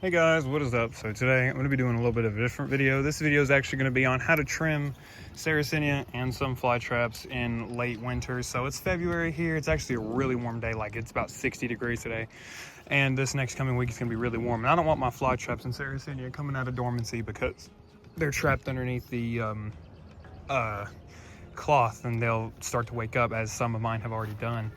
Hey guys, what is up? So today I'm going to be doing a little bit of a different video. This video is actually going to be on how to trim Sarracenia and some fly traps in late winter. So it's February here. It's actually a really warm day, like it's about 60 degrees today. And this next coming week is going to be really warm. And I don't want my fly traps in Sarracenia coming out of dormancy because they're trapped underneath the cloth and they'll start to wake up, as some of mine have already done.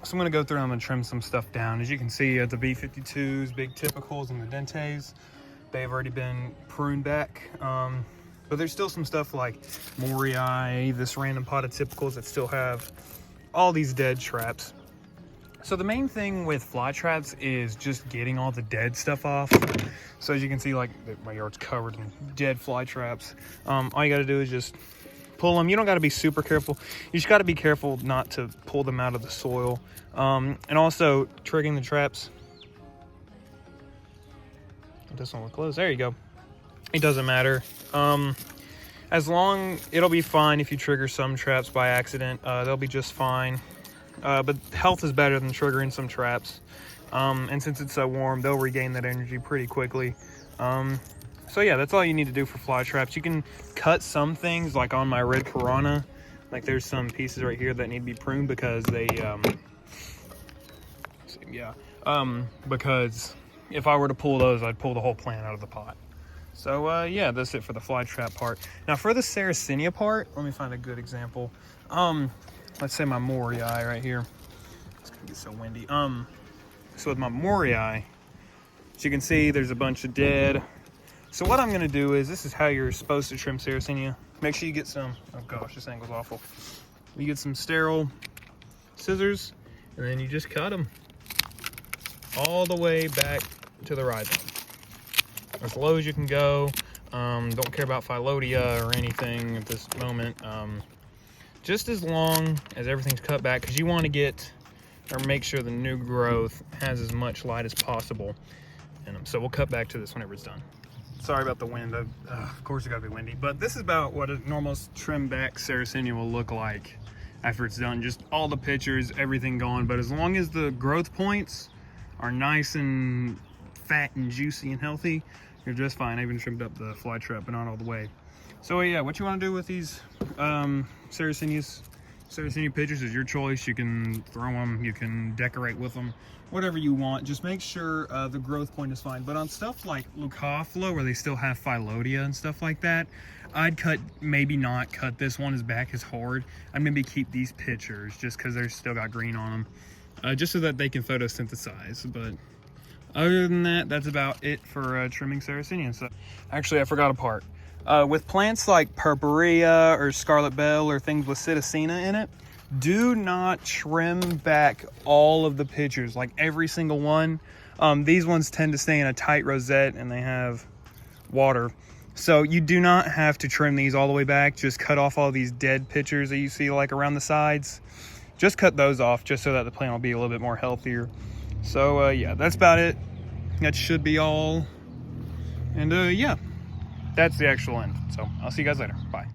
So I'm going to go through and I'm going to trim some stuff down. As you can see, the B52s, big typicals, and the dentes, they've already been pruned back. But there's still some stuff like Morii, this random pot of typicals that still have all these dead traps. So the main thing with fly traps is just getting all the dead stuff off. So as you can see, like my yard's covered in dead fly traps. All you got to do is just pull them. You don't got to be super careful. You just got to be careful not to pull them out of the soil. And also triggering the traps. This one will close. There you go. It doesn't matter. As long, it'll be fine if you trigger some traps by accident. They'll be just fine. But health is better than triggering some traps. And since it's so warm, they'll regain that energy pretty quickly. So yeah, that's all you need to do for fly traps. You can cut some things, like on my red piranha. Like there's some pieces right here that need to be pruned because they, because if I were to pull those, I'd pull the whole plant out of the pot. So yeah, that's it for the fly trap part. Now for the Sarracenia part, let me find a good example. Let's say my Morii right here. It's gonna get so windy. So with my Morii, as you can see, there's a bunch of dead. So what I'm gonna do is, this is how you're supposed to trim Sarracenia. Make sure you get some, oh gosh, this angle's awful. You get some sterile scissors, and then you just cut them all the way back to the rhizome. As low as you can go. Don't care about phyllodia or anything at this moment. Just as long as everything's cut back, because you want to get, or make sure the new growth has as much light as possible. And so we'll cut back to this whenever it's done. Sorry about the wind. Of course, it's got to be windy. But this is about what a normal trim back Sarracenia will look like after it's done. Just all the pictures, everything gone. But as long as the growth points are nice and fat and juicy and healthy, you're just fine. I even trimmed up the fly trap, but not all the way. So yeah, what you want to do with these Sarracenia pictures is your choice. You can throw them, you can decorate with them, whatever you want. Just make sure the growth point is fine. But on stuff like Leucophila, where they still have phyllodia and stuff like that, I'd maybe not cut this one as back as hard. I'd maybe keep these pictures just because they're still got green on them, just so that they can photosynthesize. But other than that, that's about it for trimming Sarracenia. So actually, I forgot a part. With plants like purpurea or scarlet bell or things with psittacina in it, do not trim back all of the pictures, like every single one. These ones tend to stay in a tight rosette and they have water. So you do not have to trim these all the way back. Just cut off all these dead pictures that you see like around the sides. Just cut those off just so that the plant will be a little bit more healthier. So yeah, that's about it. That should be all. And yeah. That's the actual end. So I'll see you guys later. Bye.